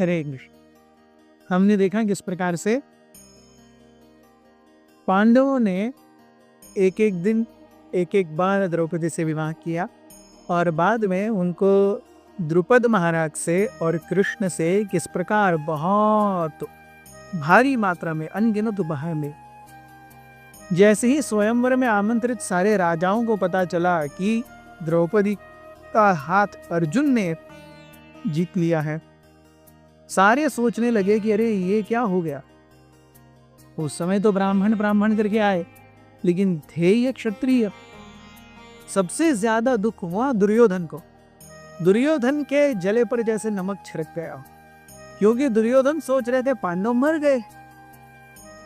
हरे कृष्ण। हमने देखा किस प्रकार से पांडवों ने एक एक दिन एक एक बार द्रौपदी से विवाह किया और बाद में उनको द्रुपद महाराज से और कृष्ण से किस प्रकार बहुत भारी मात्रा में अनगिनत उपहार में, जैसे ही स्वयंवर में आमंत्रित सारे राजाओं को पता चला कि द्रौपदी का हाथ अर्जुन ने जीत लिया है, सारे सोचने लगे कि अरे ये क्या हो गया। उस समय तो ब्राह्मण ब्राह्मण करके आए, लेकिन थे ये क्षत्रिय। सबसे ज्यादा दुख हुआ दुर्योधन को। दुर्योधन के जले पर जैसे नमक छिड़क गया, क्योंकि दुर्योधन सोच रहे थे पांडव मर गए,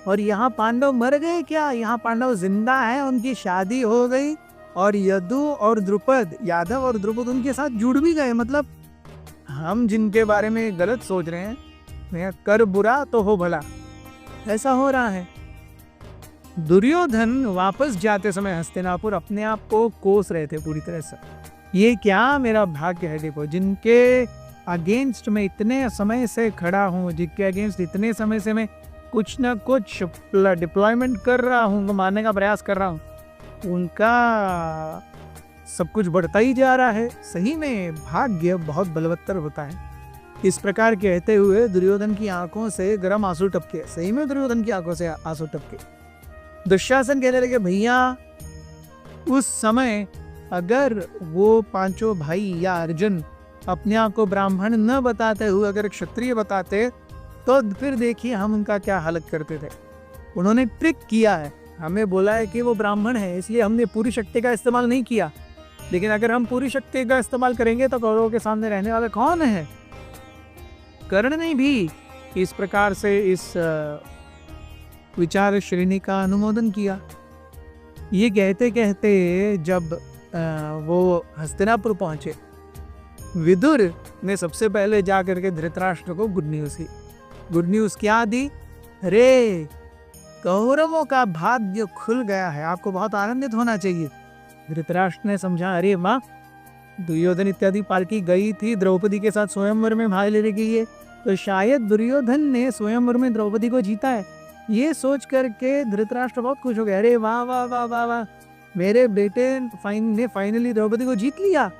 और यहाँ पांडव मर गए क्या, यहाँ पांडव जिंदा हैं, उनकी शादी हो गई और यदु और द्रुपद, यादव और द्रुपद उनके साथ जुड़ भी गए। मतलब हम जिनके बारे में गलत सोच रहे हैं, कर बुरा तो हो भला, ऐसा हो रहा है। दुर्योधन वापस जाते समय हस्तिनापुर अपने आप को कोस रहे थे पूरी तरह से, ये क्या मेरा भाग्य है, देखो जिनके अगेंस्ट में इतने समय से खड़ा हूँ, जिनके अगेंस्ट इतने समय से मैं कुछ ना कुछ डिप्लॉयमेंट कर रहा हूँ, मारने का प्रयास कर रहा हूँ, उनका सब कुछ बढ़ता ही जा रहा है। सही में भाग्य बहुत बलवत्तर होता है। इस प्रकार कहते हुए दुर्योधन की आंखों से गर्म आंसू टपके। सही में दुर्योधन की आंखों से आंसू टपके। दुशासन कहने लगे, भैया उस समय अगर वो पांचों भाई या अर्जुन अपने आप को ब्राह्मण न बताते हुए अगर क्षत्रिय बताते, तो फिर देखिए हम उनका क्या हालत करते थे। उन्होंने ट्रिक किया है, हमें बोला है कि वो ब्राह्मण है, इसलिए हमने पूरी शक्ति का इस्तेमाल नहीं किया। लेकिन अगर हम पूरी शक्ति का इस्तेमाल करेंगे तो कौरवों के सामने रहने वाले कौन है? कर्ण ने भी इस प्रकार से इस विचार श्रेणी का अनुमोदन किया। ये कहते कहते जब वो हस्तिनापुर पहुंचे, विदुर ने सबसे पहले जा करके धृतराष्ट्र को गुड न्यूज दी। गुड न्यूज क्या दी? अरे कौरवों का भाग्य खुल गया है, आपको बहुत आनंदित होना चाहिए। धृतराष्ट्र ने समझा, अरे माँ, दुर्योधन इत्यादि पालकी गई थी द्रौपदी के साथ स्वयंवर में भाग लेने के लिए, तो शायद दुर्योधन ने स्वयंवर में द्रौपदी को जीता है। ये सोच करके धृतराष्ट्र बहुत खुश हो गया। अरे वाह वाह वाह वाह वाह, मेरे बेटे ने फाइनली द्रौपदी को जीत लिया।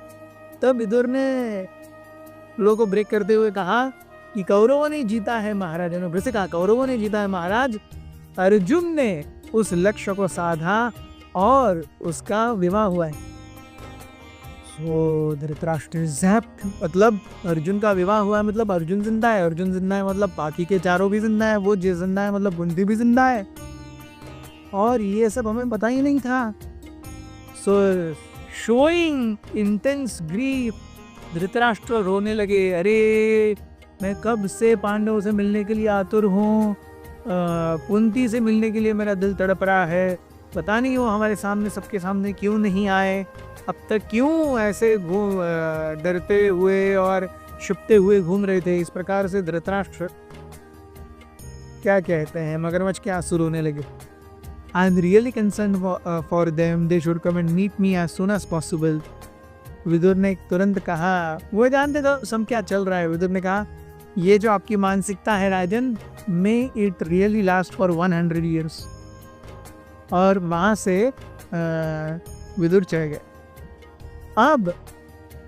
तब विदुर ने लोगों को ब्रेक करते हुए कहा कि कौरवों ने जीता है महाराज। ने फिर से कहा, कौरवों ने जीता है महाराज, अर्जुन ने उस लक्ष्य को साधा और उसका विवाह हुआ है। धृतराष्ट्र ज़ैप्ट, मतलब अर्जुन का विवाह हुआ है, मतलब अर्जुन जिंदा है। अर्जुन जिंदा है मतलब बाकी के चारों भी जिंदा है, वो जिंदा है मतलब कुंती भी जिंदा है, और ये सब हमें पता ही नहीं था। शोइंग इंटेंस ग्रीफ, धृतराष्ट्र रोने लगे। अरे मैं कब से पांडवों से मिलने के लिए आतुर हूँ, कुंती से मिलने के लिए मेरा दिल तड़प रहा है, पता नहीं वो हमारे सामने सबके सामने क्यों नहीं आए, अब तक क्यों ऐसे डरते हुए और छुपते हुए घूम रहे थे। इस प्रकार से धृतराष्ट्र क्या कहते हैं, मगरमच्छ के आंसू रोने लगे। I am really concern for them, they should come and meet me as soon as possible. Vidur ने तुरंत कहा, वो जानते तो सब क्या चल रहा है। विदुर ने कहा, ये जो आपकी मानसिकता है Rajan, may it really last for 100 years। और वहाँ से विदुर चले गए। अब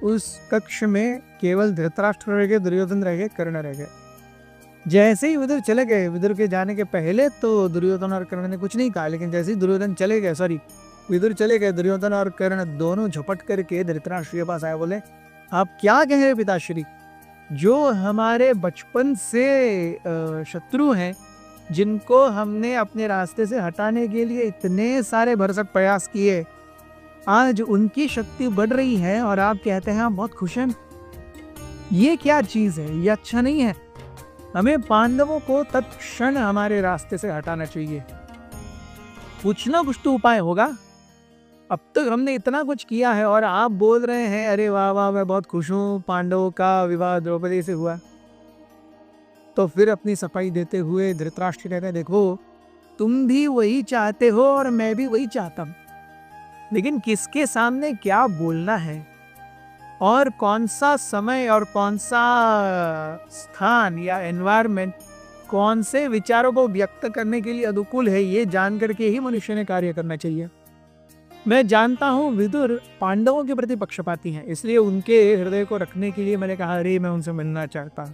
उस कक्ष में केवल धृतराष्ट्र रह गए, दुर्योधन रह गए, कर्ण रह गए। जैसे ही विदुर चले गए, विदुर के जाने के पहले तो दुर्योधन और कर्ण ने कुछ नहीं कहा, लेकिन जैसे ही विदुर चले गए, दुर्योधन और कर्ण दोनों झपट करके धृतराष्ट्र के पास आए, बोले, आप क्या कह रहे पिताश्री, जो हमारे बचपन से शत्रु हैं, जिनको हमने अपने रास्ते से हटाने के लिए इतने सारे भरसक प्रयास किए, आज उनकी शक्ति बढ़ रही है और आप कहते हैं आप बहुत खुश हैं। ये क्या चीज है, ये अच्छा नहीं है। हमें पांडवों को तत्क्षण हमारे रास्ते से हटाना चाहिए। कुछ ना कुछ तो उपाय होगा। अब तक हमने इतना कुछ किया है और आप बोल रहे हैं अरे वाह वाह मैं बहुत खुश हूँ, पांडवों का विवाह द्रौपदी से हुआ। तो फिर अपनी सफाई देते हुए धृतराष्ट्र कहते हैं, देखो तुम भी वही चाहते हो और मैं भी वही चाहता हूँ, लेकिन किसके सामने क्या बोलना है और कौन सा समय और कौन सा स्थान या एनवायरनमेंट कौन से विचारों को व्यक्त करने के लिए अनुकूल है, ये जान करके ही मनुष्य ने कार्य करना चाहिए। मैं जानता हूँ विदुर पांडवों के प्रति पक्षपाती हैं, इसलिए उनके हृदय को रखने के लिए मैंने कहा अरे मैं उनसे मिलना चाहता।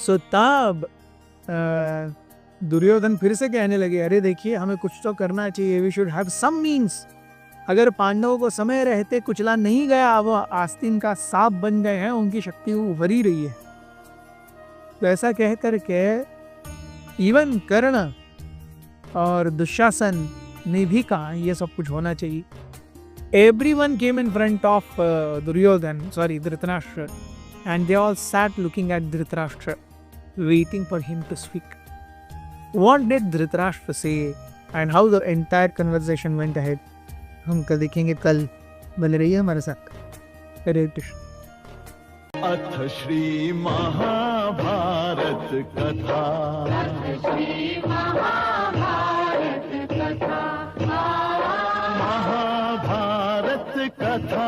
सो तब दुर्योधन फिर से कहने लगे अरे देखिए हमें कुछ तो करना चाहिए, we should have some means. अगर पांडवों को समय रहते कुचला नहीं गया, वो आस्तीन का सांप बन गए हैं, उनकी शक्ति उभरी रही है। तो ऐसा कह करके इवन कर्ण और दुशासन ने भी कहा ये सब कुछ होना चाहिए। Everyone came in front of Dhritarashtra, and they all sat looking at Dhritarashtra, waiting for him to speak. What did Dhritarashtra say and how the entire conversation went ahead? हम कल देखेंगे, कल बने रहिए हमारे साथ। हरे कृष्ण। अथ श्री महाभारत कथा। महाभारत कथा